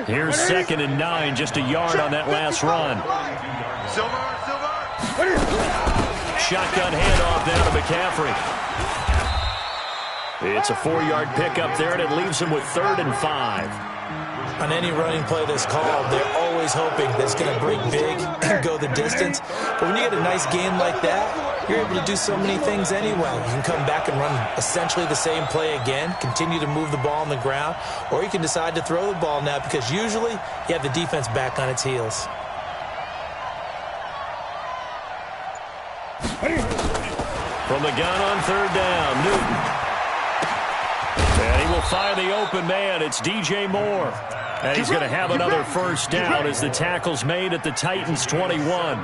Here's 2nd and 9, just a yard on that last run. Shotgun handoff down to McCaffrey. It's a 4-yard pickup there, and it leaves him with 3rd and 5. On any running play that's called, they're always hoping that it's going to break big and go the distance. But when you get a nice game like that, you're able to do so many things anyway. You can come back and run essentially the same play again, continue to move the ball on the ground, or you can decide to throw the ball now because usually you have the defense back on its heels. From the gun on 3rd down, Newton. And he will find the open man. It's DJ Moore. And he's going to have another first down as the tackle's made at the Titans' 21.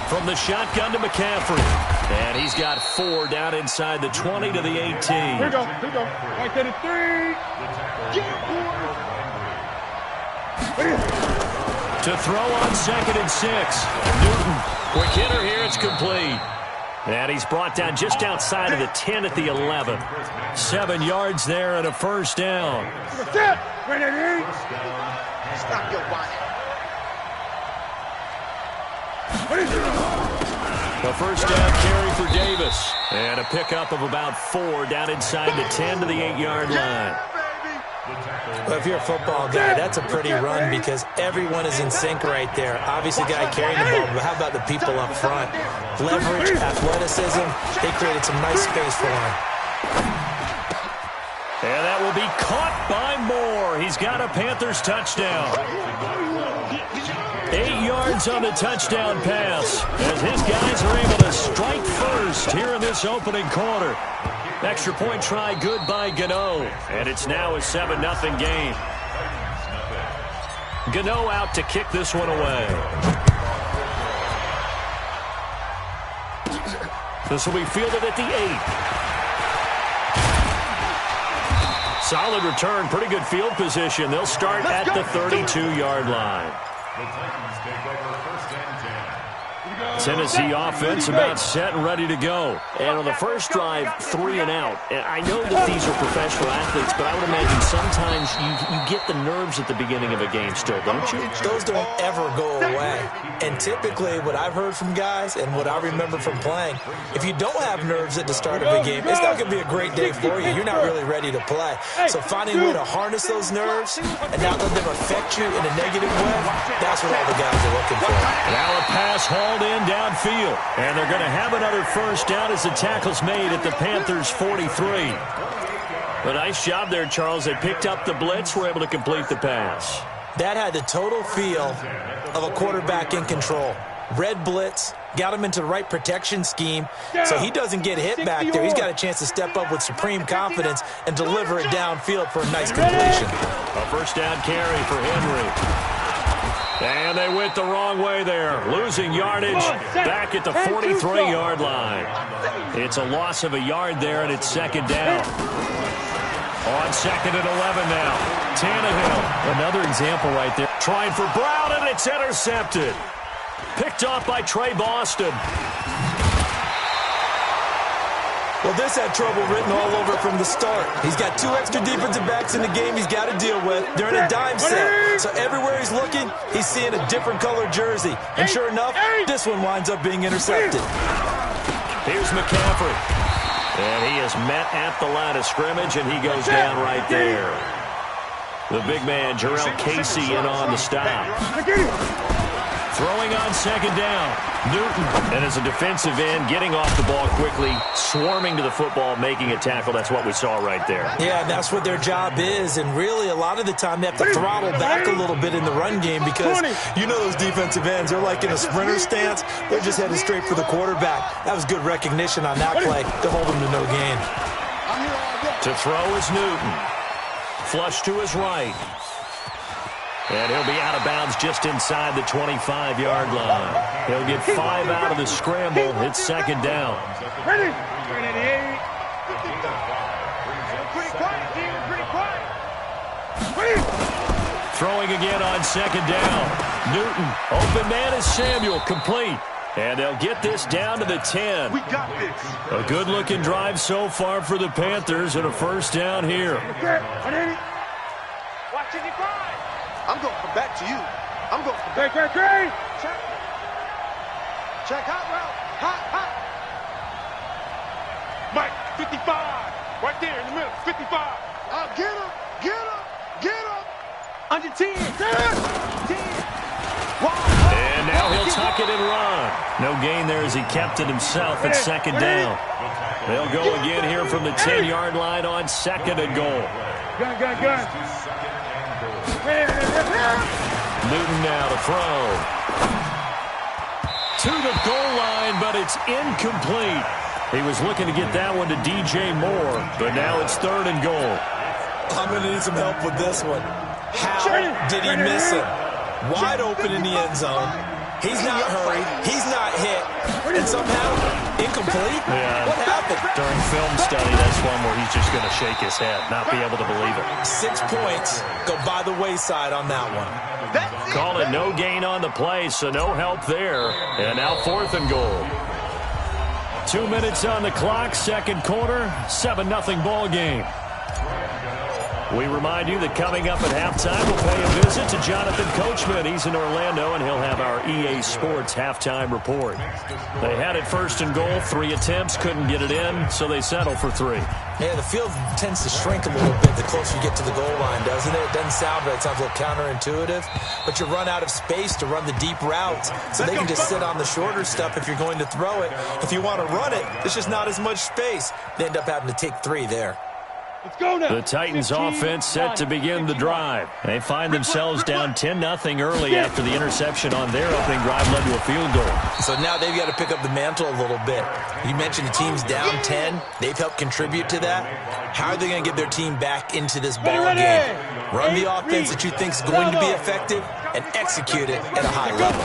From the shotgun to McCaffrey. And he's got 4 down inside the 20 to the 18. Here we go. Right there to 3. To throw on 2nd and 6. Newton, quick hitter here, it's complete. And he's brought down just outside of the 10 at the 11. 7 yards there and a first down. Stop your bonnet. A first down carry for Davis. And a pickup of about 4 down inside the 10 to the 8-yard line. Well, if you're a football guy, that's a pretty run because everyone is in sync right there. Obviously, the guy carrying the ball, but how about the people up front? Leverage, athleticism, they created some nice space for him. And that will be caught by Moore. He's got a Panthers touchdown. 8 yards on the touchdown pass as his guys are able to strike first here in this opening quarter. Extra point try good by Gano. And it's now a 7-0 game. Gano out to kick this one away. This will be fielded at the 8. Solid return, pretty good field position. They'll start at the 32-yard line. Tennessee offense about set and ready to go. And on the first drive, 3 and out. And I know that these are professional athletes, but I would imagine sometimes you get the nerves at the beginning of a game still, don't you? Those don't ever go away. And typically what I've heard from guys and what I remember from playing, if you don't have nerves at the start of a game, it's not going to be a great day for you. You're not really ready to play. So finding a way to harness those nerves and not let them affect you in a negative way, that's what all the guys are looking for. Now a pass hauled in downfield. And they're going to have another first down as the tackle's made at the Panthers' 43. A nice job there, Charles. They picked up the blitz, were able to complete the pass. That had the total feel of a quarterback in control. Red blitz, got him into the right protection scheme, so he doesn't get hit back there. He's got a chance to step up with supreme confidence and deliver it downfield for a nice completion. A first down carry for Henry. And they went the wrong way there. Losing yardage back at the 43-yard line. It's a loss of a yard there, and it's 2nd down. On 2nd and 11 now. Tannehill, another example right there. Trying for Brown, and it's intercepted. Picked off by Trey Boston. Well, this had trouble written all over from the start. He's got 2 extra defensive backs in the game he's got to deal with. They're in a dime set. So everywhere he's looking, he's seeing a different color jersey. And sure enough, this one winds up being intercepted. Here's McCaffrey. And he is met at the line of scrimmage, and he goes down right there. The big man, Jarrell Casey, in on the stop. Throwing on 2nd down. Newton, and as a defensive end, getting off the ball quickly, swarming to the football, making a tackle. That's what we saw right there. Yeah, that's what their job is, and really a lot of the time they have to throttle back a little bit in the run game because you know those defensive ends, they're like in a sprinter stance. They're just heading straight for the quarterback. That was good recognition on that play to hold him to no gain. To throw is Newton. Flush to his right. And he'll be out of bounds just inside the 25-yard line. He'll get 5 out of the scramble. It's 2nd down. Ready? Throwing again on 2nd down. Newton, open man is Samuel, complete. And they'll get this down to the 10. We got this. A good-looking drive so far for the Panthers and a first down here. Okay, I need it. Watching you grind. I'm going to come back to you. I'm going to come back. Great. Check hot route. Hot. Mike, 55. Right there in the middle, 55. Get him. Under 10. 10. And now he'll tuck it and run. No gain there as he kept it himself at second down. They'll go again here from the 10-yard line on second and goal. Gun. Newton now to throw. To the goal line, but it's incomplete. He was looking to get that one to DJ Moore, but now it's third and goal. I'm going to need some help with this one. How did he miss it? Wide open in the end zone. He's not hurried. He's not hit. And somehow, incomplete? Yeah. What happened? During film study, that's one where he's just going to shake his head, not be able to believe it. 6 points go by the wayside on that one. Call it no gain on the play, so no help there. And now fourth and goal. 2 minutes on the clock, second quarter, 7-0 ball game. We remind you that coming up at halftime, we'll pay a visit to Jonathan Coachman. He's in Orlando, and he'll have our EA Sports halftime report. They had it first and goal, 3 attempts, couldn't get it in, so they settle for 3. Yeah, the field tends to shrink a little bit the closer you get to the goal line, doesn't it? It doesn't sound right. It sounds a little counterintuitive. But you run out of space to run the deep routes, so they can just sit on the shorter stuff if you're going to throw it. If you want to run it, there's just not as much space. They end up having to take 3 there. Let's go now. The Titans offense set to begin the drive. They find themselves down 10-0 early after the interception on their opening drive led to a field goal. So now they've got to pick up the mantle a little bit. You mentioned the team's down 10. They've helped contribute to that. How are they going to get their team back into this ball game? Run the offense that you think is going to be effective and execute it at a high level.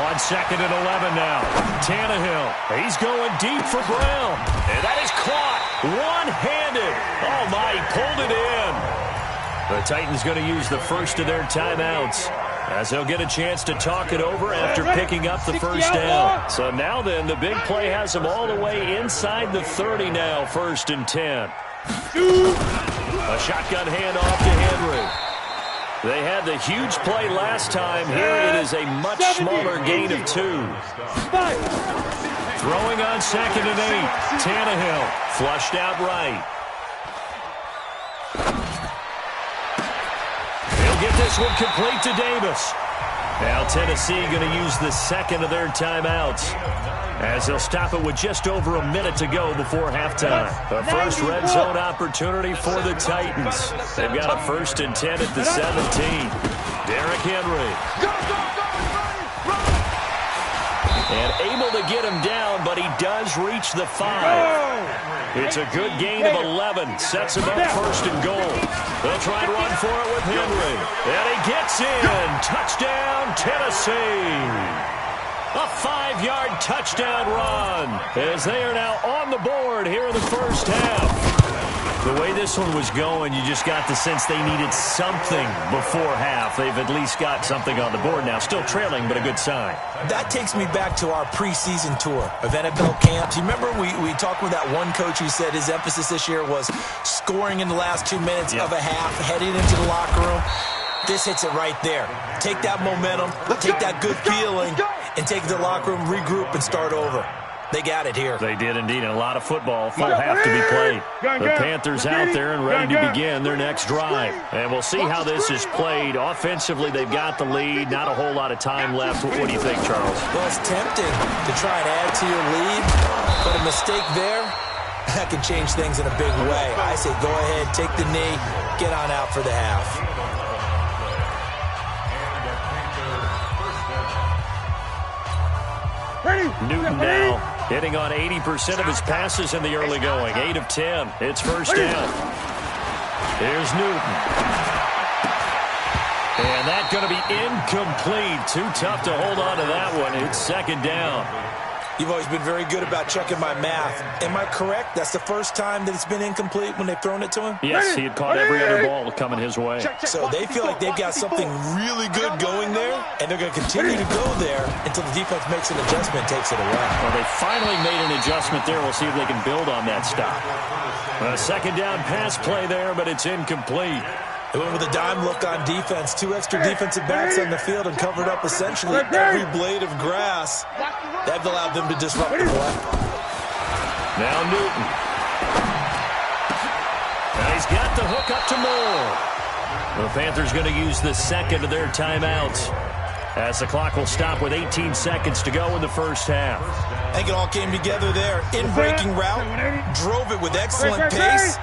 On second and 11 now. Tannehill. He's going deep for Brown. And that is caught. One-handed. Oh, my, he pulled it in. The Titans going to use the first of their timeouts as they'll get a chance to talk it over after picking up the first down. So now then, the big play has them all the way inside the 30 now, first and 10. A shotgun handoff to Henry. They had the huge play last time. Here it is a much smaller gain of 2. Throwing on second and 8. Tannehill flushed out right. He'll get this one complete to Davis. Now Tennessee going to use the second of their timeouts as they'll stop it with just over a minute to go before halftime. The first red zone opportunity for the Titans. They've got a first and 10 at the 17. Derrick Henry. And able to get him down, but he does reach the 5. It's a good gain of 11. Sets him up first and goal. They'll try and run for it with Henry. And he gets in. Touchdown, Tennessee. A 5-yard touchdown run as they are now on the board here in the first half. The way this one was going, you just got the sense they needed something before half. They've at least got something on the board now. Still trailing, but a good sign. That takes me back to our preseason tour of NFL camps. You remember we talked with that one coach who said his emphasis this year was scoring in the last 2 minutes of a half, heading into the locker room. This hits it right there. Take that momentum, take that good feeling, and take the locker room, regroup, and start over. They got it here. They did indeed, and a lot of football. Full half to be played. The Panthers out there and ready to begin their next drive. And we'll see how this is played. Offensively, they've got the lead. Not a whole lot of time left. What do you think, Charles? Well, it's tempting to try and add to your lead, but a mistake there, that can change things in a big way. I say go ahead, take the knee, get on out for the half. Newton now hitting on 80% of his passes in the early going. 8 of 10. It's first down. Here's Newton. And that's going to be incomplete. Too tough to hold on to that one. It's second down. You've always been very good about checking my math. Am I correct? That's the first time that it's been incomplete when they've thrown it to him? Yes, he had caught every other ball coming his way. So they feel like they've got something really good going there, and they're going to continue to go there until the defense makes an adjustment and takes it away. Well, they finally made an adjustment there. We'll see if they can build on that stop. A second down pass play there, but it's incomplete. They went with a dime look on defense. 2 extra defensive backs on the field and covered up essentially every blade of grass. That allowed them to disrupt the play. Now Newton. And he's got the hook up to Moore. The Panthers going to use the second of their timeouts, as the clock will stop with 18 seconds to go in the first half. I think it all came together there. In-breaking route, drove it with excellent pace.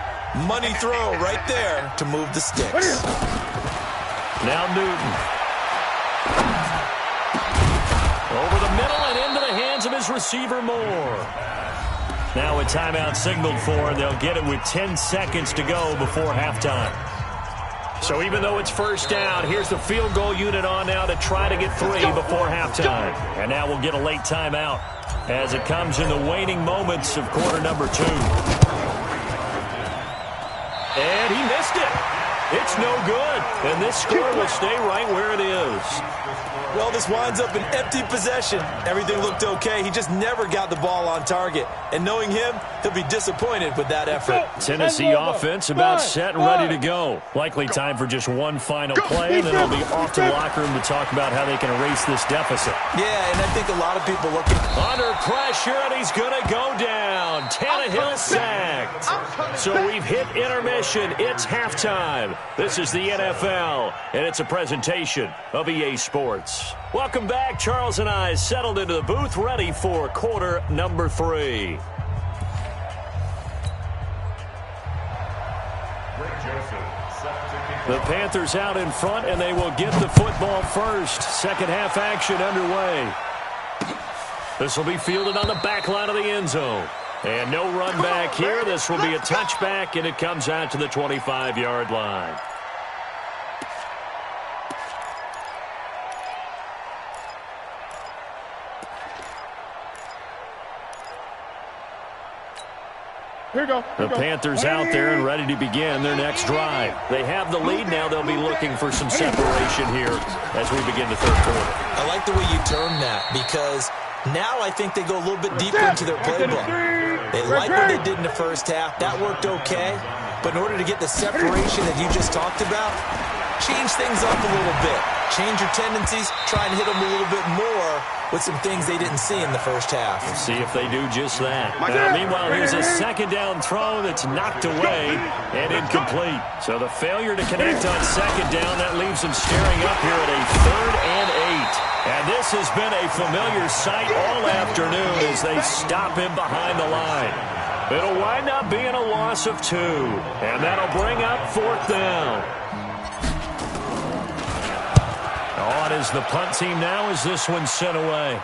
Money throw right there to move the sticks. Now Newton. Over the middle and into the hands of his receiver, Moore. Now a timeout signaled for, and they'll get it with 10 seconds to go before halftime. So even though it's first down, here's the field goal unit on now to try to get 3 before halftime. And now we'll get a late timeout as it comes in the waning moments of quarter number 2. And he missed it. It's no good. And this score will stay right where it is. Well, this winds up an empty possession. Everything looked okay. He just never got the ball on target. And knowing him, he'll be disappointed with that effort. Tennessee offense about set and ready to go. Likely time for just one final play, and then they'll be off to the locker room to talk about how they can erase this deficit. Yeah, and I think a lot of people look at... Under pressure, and he's going to go down. Tannehill sacked. So we've hit intermission. It's halftime. This is the NFL, and it's a presentation of EA Sports. Welcome back. Charles and I settled into the booth, ready for quarter number 3. The Panthers out in front, and they will get the football first. Second half action underway. This will be fielded on the back line of the end zone. And no run back here. This will be a touchback, and it comes out to the 25-yard line. The Panthers out there and ready to begin their next drive. They have the lead now. They'll be looking for some separation here as we begin the third quarter. I like the way you term that, because now I think they go a little bit deeper into their playbook. They like what they did in the first half. That worked okay. But in order to get the separation that you just talked about, change things up a little bit. Change your tendencies. Try and hit them a little bit more with some things they didn't see in the first half. See if they do just that. Meanwhile, here's a second down throw that's knocked away and incomplete. So the failure to connect on second down, that leaves them staring up here at a 3rd and 8. And this has been a familiar sight all afternoon as they stop him behind the line. It'll wind up being a loss of 2, and that'll bring up 4th down. On is the punt team now as this one's sent away.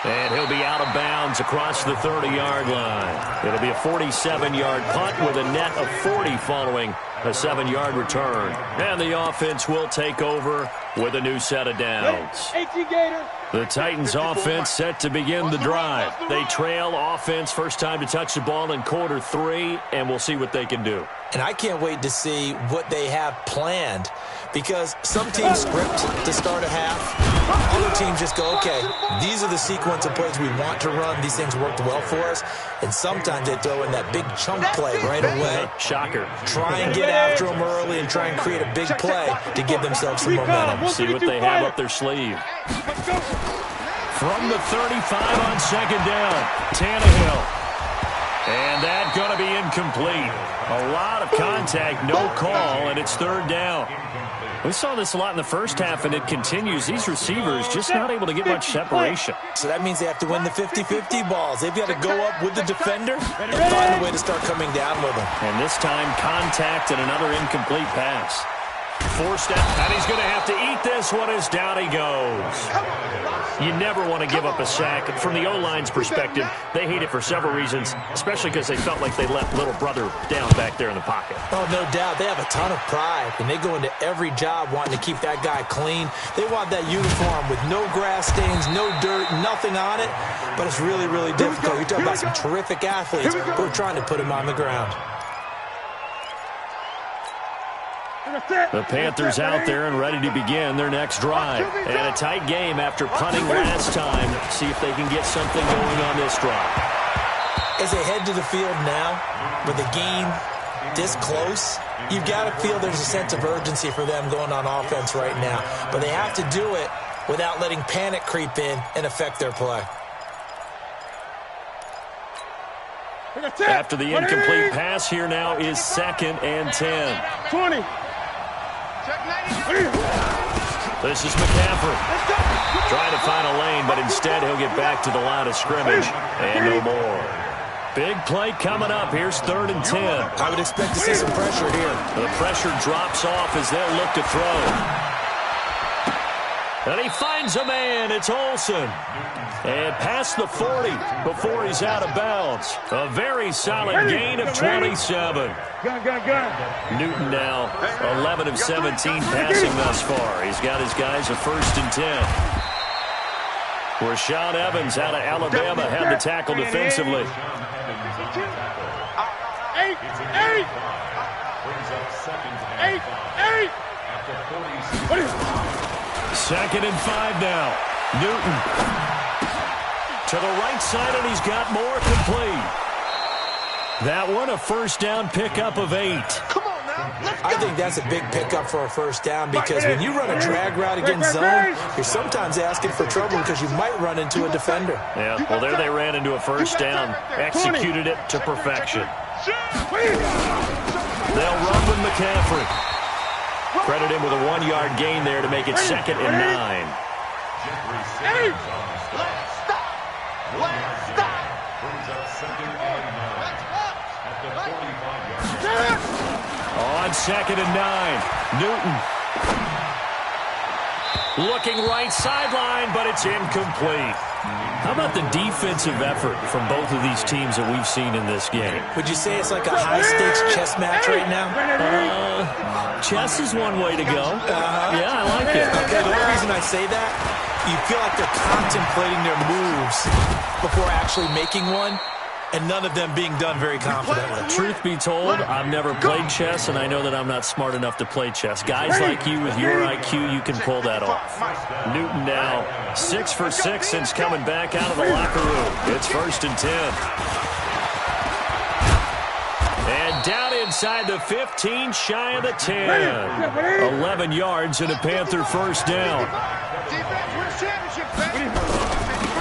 And he'll be out of bounds across the 30-yard line. It'll be a 47-yard punt with a net of 40 following a 7-yard return. And the offense will take over with a new set of downs. The Titans offense set to begin the drive. They trail offense, first time to touch the ball in quarter 3, and we'll see what they can do. And I can't wait to see what they have planned, because some teams script to start a half. Other teams just go, okay, these are the sequence of plays we want to run. These things worked well for us. And sometimes they throw in that big chunk play right away. Shocker. Try and get after them early and try and create a big play to give themselves some momentum. See what they have up their sleeve. From the 35 on second down, Tannehill. And that's going to be incomplete. A lot of contact, no call, and it's 3rd down. We saw this a lot in the first half, and it continues. These receivers just not able to get much separation. So that means they have to win the 50-50 balls. They've got to go up with the defender and find a way to start coming down with them. And this time, contact and another incomplete pass. Forced out, and he's going to have to eat this one as down he goes. You never want to give up a sack. From the O-line's perspective, they hate it for several reasons, especially because they felt like they left little brother down back there in the pocket. Oh, no doubt. They have a ton of pride, and they go into every job wanting to keep that guy clean. They want that uniform with no grass stains, no dirt, nothing on it, but it's really, really difficult. You're talking about some terrific athletes who are trying to put him on the ground. The Panthers out there and ready to begin their next drive. And a tight game after punting last time. See if they can get something going on this drive. As they head to the field now, with the game this close, you've got to feel there's a sense of urgency for them going on offense right now. But they have to do it without letting panic creep in and affect their play. After the incomplete pass, here now is 2nd and 10. 20. This is McCaffrey. Trying to find a lane, but instead he'll get back to the line of scrimmage. And no more. Big play coming up. Here's 3rd and 10. I would expect to see some pressure here. The pressure drops off as they'll look to throw. And he finds a man. It's Olsen. And past the 40 before he's out of bounds. A very solid gain of 27. Gun. Newton now 11 of 17 passing thus far. He's got his guys a 1st and 10. Rashaan Evans out of Alabama had the tackle defensively. 8. 2nd and 5 now. Newton to the right side, and he's got more complete. That one a 1st down pickup of 8. Come on now, let's go. I think that's a big pickup for a 1st down because when you run a drag route against zone, you're sometimes asking for trouble because you might run into a defender. Yeah, well, there they ran into a 1st down. Executed it to perfection. They'll run with McCaffrey. Credit him with a 1-yard gain there to make it 2nd and 9. On 2nd and 9, Newton. Looking right sideline, but it's incomplete. How about the defensive effort from both of these teams that we've seen in this game? Would you say it's like a high-stakes chess match right now? Chess is one way to go. Yeah, I like it. Okay, the only reason I say that, you feel like they're contemplating their moves before actually making one, and none of them being done very confidently. Truth be told, I've never played chess, and I know that I'm not smart enough to play chess. Guys like you with your IQ, you can pull that off. Newton now 6 for 6 since coming back out of the locker room. It's 1st and 10. And down inside the 15, shy of the 10. 11 yards and a Panther 1st down.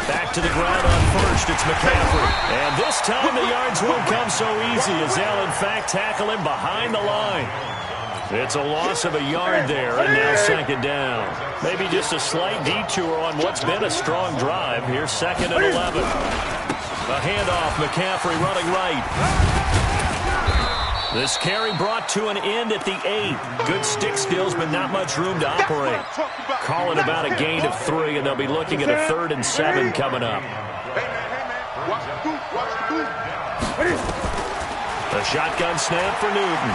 Back to the ground on 1st, it's McCaffrey. And this time the yards won't come so easy as they'll in fact tackle him behind the line. It's a loss of a yard there, and now 2nd down. Maybe just a slight detour on what's been a strong drive. Here's 2nd and 11. A handoff, McCaffrey running right. This carry brought to an end at the 8. Good stick skills, but not much room to operate. Call it about a gain of 3, and they'll be looking at a 3rd and 7 coming up. A shotgun snap for Newton.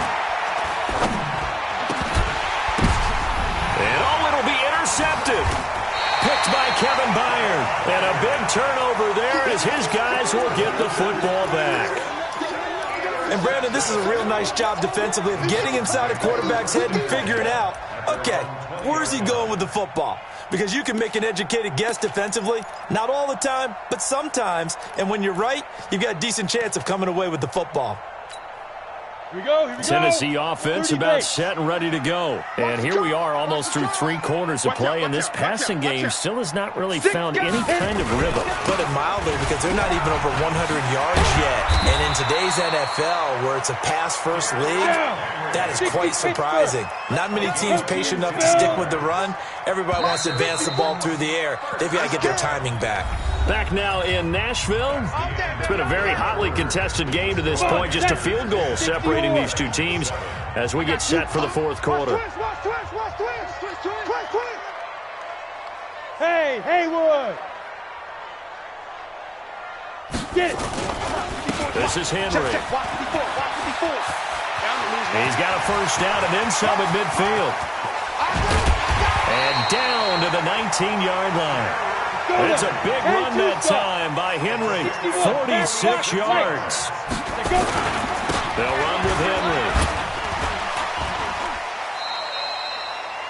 And it'll be intercepted. Picked by Kevin Byard. And a big turnover there as his guys will get the football back. And, Brandon, this is a real nice job defensively of getting inside a quarterback's head and figuring out, okay, where's he going with the football? Because you can make an educated guess defensively. Not all the time, but sometimes. And when you're right, you've got a decent chance of coming away with the football. Here we go. Tennessee offense about set and ready to go. And here we are almost through 3 quarters of play, and this passing game still has not really found any kind of rhythm. Put it mildly, because they're not even over 100 yards yet. And in today's NFL, where it's a pass-first league, that is quite surprising. Not many teams patient enough to stick with the run. Everybody wants to advance the ball through the air. They've got to get their timing back. Back now in Nashville. It's been a very hotly contested game to this point. Just a field goal separating these two teams as we get set for the 4th quarter. Hey, Haywood! Get it! This is Henry. Check. Watch it before. He's got a first down and then some at midfield. And down to the 19-yard line. It's a big run that time by Henry. 46 yards. They'll run with Henry.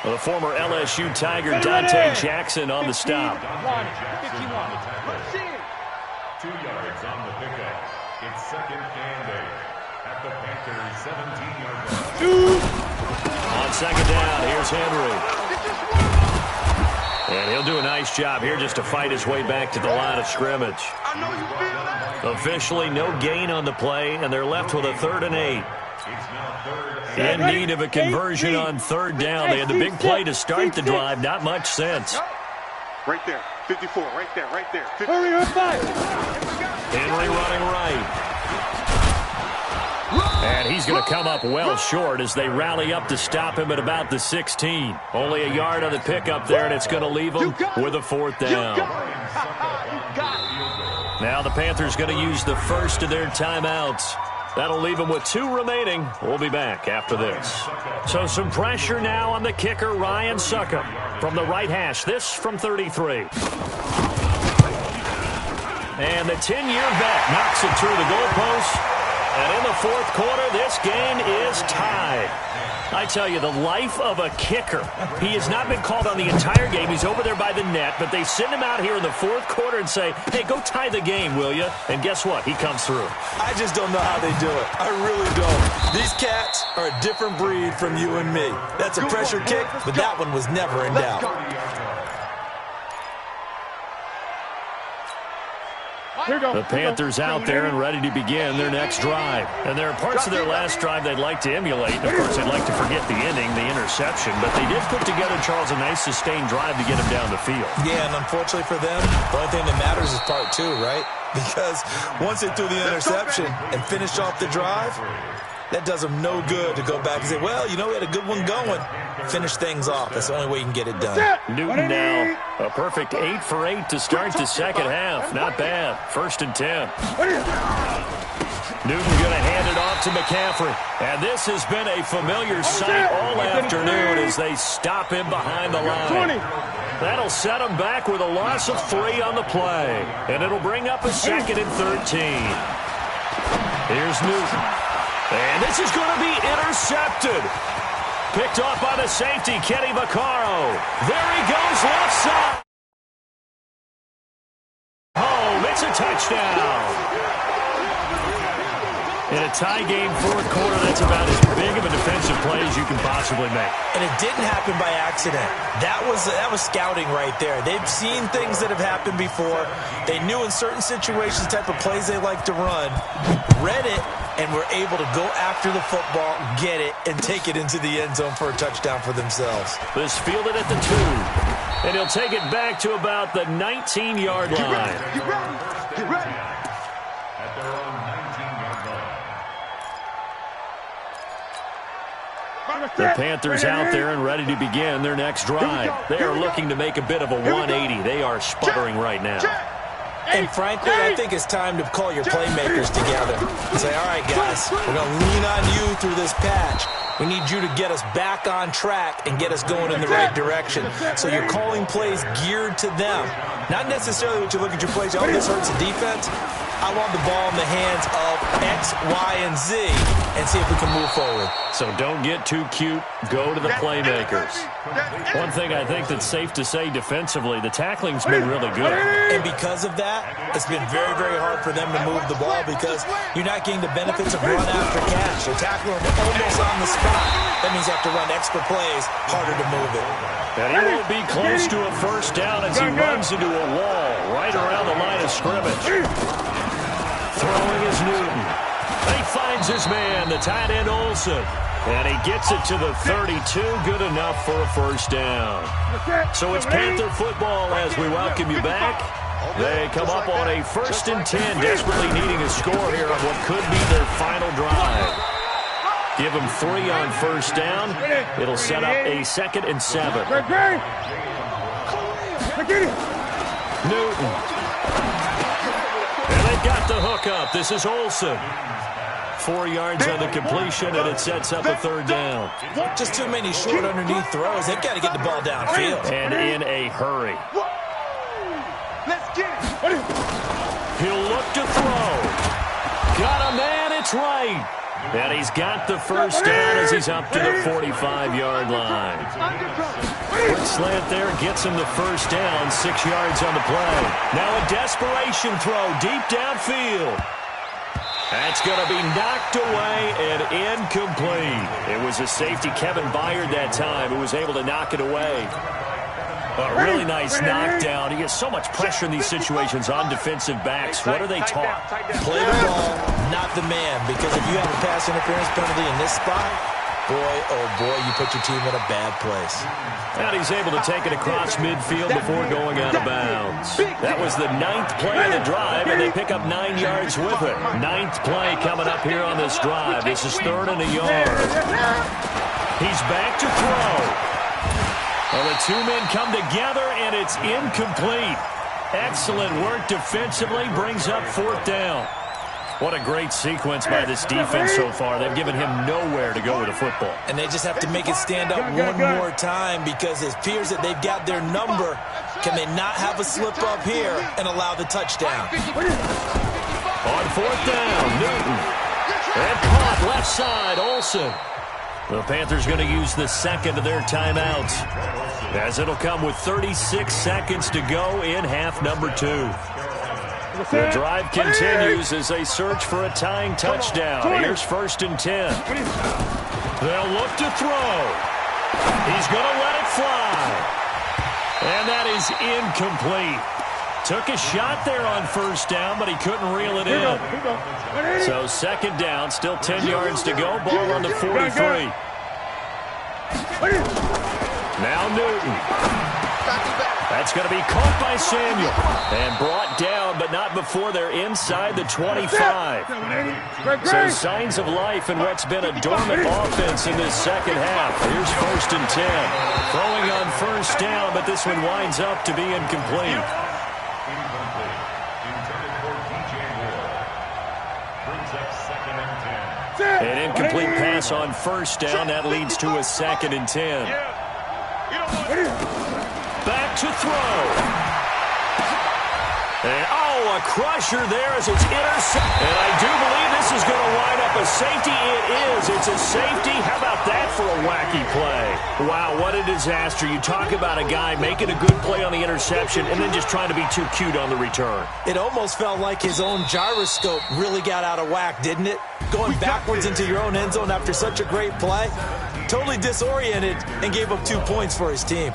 The former LSU Tiger Dante Jackson on the stop. 51. 2 yards on the pickup. It's 2nd and 8 at the Panthers' 17-yard line. On second down, here's Henry. And he'll do a nice job here just to fight his way back to the line of scrimmage. I know you feel that. Officially, no gain on the play, and they're left with a 3rd and 8. In need of a conversion on 3rd down. They had the big play to start the drive. Not much sense. Right there. 54. Right there. 54. Hurry up, Henry running right. And he's going to come up well short as they rally up to stop him at about the 16. Only a yard on the pickup there, and it's going to leave him with a 4th down. Now the Panthers going to use the first of their timeouts. That'll leave them with 2 remaining. We'll be back after this. So some pressure now on the kicker, Ryan Succop. From the right hash, this from 33. And the 10-year vet knocks it through the goalpost. And in the 4th quarter, this game is tied. I tell you, the life of a kicker. He has not been called on the entire game. He's over there by the net, but they send him out here in the 4th quarter and say, hey, go tie the game, will you? And guess what? He comes through. I just don't know how they do it. I really don't. These cats are a different breed from you and me. That's a pressure kick, but that one was never in doubt. The Panthers out there and ready to begin their next drive. And there are parts of their last drive they'd like to emulate. And, of course, they'd like to forget the ending, the interception. But they did put together, Charles, a nice sustained drive to get him down the field. Yeah, and unfortunately for them, the only thing that matters is part 2, right? Because once they threw the interception and finished off the drive, that does them no good to go back and say, well, you know, we had a good one going. Finish things off. That's the only way you can get it done. Newton now, a perfect 8 for 8 to start the second half. Not bad. 1st and 10. Newton going to hand it off to McCaffrey. And this has been a familiar sight all afternoon as they stop him behind the line. That'll set him back with a loss of 3 on the play. And it'll bring up a 2nd and 13. Here's Newton. And this is going to be intercepted. Picked off by the safety, Kenny Vaccaro. There he goes, left side. Home, it's a touchdown. In a tie game, 4th quarter, that's about as big of a defensive play as you can possibly make. And it didn't happen by accident. That was scouting right there. They've seen things that have happened before. They knew in certain situations the type of plays they like to run, read it, and were able to go after the football, get it, and take it into the end zone for a touchdown for themselves. This fielded at the 2. And he'll take it back to about the 19-yard line. Get ready. At their own 19-yard line. The Panthers out there and ready to begin their next drive. They are looking to make a bit of a 180. They are sputtering right now. And frankly, I think it's time to call your playmakers together and say, all right, guys, we're going to lean on you through this patch. We need you to get us back on track and get us going in the right direction. So you're calling plays geared to them. Not necessarily when you look at your plays, oh, this hurts the defense. I want the ball in the hands of X, Y, and Z and see if we can move forward. So don't get too cute. Go to the playmakers. One thing I think that's safe to say defensively, the tackling's been really good. And because of that, it's been very, very hard for them to move the ball because you're not getting the benefits of run after catch. They're tackling them almost on the spot. That means you have to run extra plays, harder to move it. And he will be close to a first down as he runs into a wall right around the line of scrimmage. Throwing is Newton. He finds his man, the tight end Olsen. And he gets it to the 32. Good enough for a first down. So it's Panther football as we welcome you back. They come up on a 1st and 10, desperately needing a score here on what could be their final drive. Give them 3 on first down. It'll set up a 2nd and 7. Newton. And they've got the hook up. This is Olsen. 4 yards on the completion, and it sets up a third down. Just too many short underneath throws. They've got to get the ball downfield. And in a hurry. Let's get it. He'll look to throw. Got a man, it's right. And he's got the first down as he's up to the 45-yard line. Quick slant there gets him the first down, 6 yards on the play. Now a desperation throw deep downfield. That's going to be knocked away and incomplete. It was a safety, Kevin Byard, that time, who was able to knock it away. A really nice knockdown. He gets so much pressure in these situations on defensive backs. What are they taught? Play the ball, not the man. Because if you have a pass interference penalty in this spot, boy, oh boy, you put your team in a bad place. And he's able to take it across midfield before going out of bounds. That was the 9th play of the drive, and they pick up 9 yards with it. 9th play coming up here on this drive. This is 3rd and a yard. He's back to throw. Well, the two men come together, and it's incomplete. Excellent work defensively, brings up 4th down. What a great sequence by this defense so far. They've given him nowhere to go with the football. And they just have to make it stand up one more time because it appears that they've got their number. Can they not have a slip up here and allow the touchdown? On 4th down, Newton. And caught left side, Olsen. The Panthers going to use the second of their timeouts, as it'll come with 36 seconds to go in half number 2. The drive continues as they search for a tying touchdown. Here's 1st and 10. They'll look to throw. He's going to let it fly. And that is incomplete. Took a shot there on 1st down, but he couldn't reel it in. So 2nd down, still 10 yards to go. Ball on the 43. Now Newton. That's going to be caught by Samuel. And brought down, but not before they're inside the 25. So signs of life in what's been a dormant offense in this second half. Here's 1st and 10. Throwing on 1st down, but this one winds up to be incomplete. An incomplete pass on 1st down. That leads to a 2nd and 10. Back to throw. And, a crusher there as it's intercepted. And I do believe this is going to wind up a safety. It is. It's a safety. How about that for a wacky play? Wow, what a disaster. You talk about a guy making a good play on the interception and then just trying to be too cute on the return. It almost felt like his own gyroscope really got out of whack, didn't it? Going backwards into your own end zone after such a great play. Totally disoriented and gave up 2 points for his team.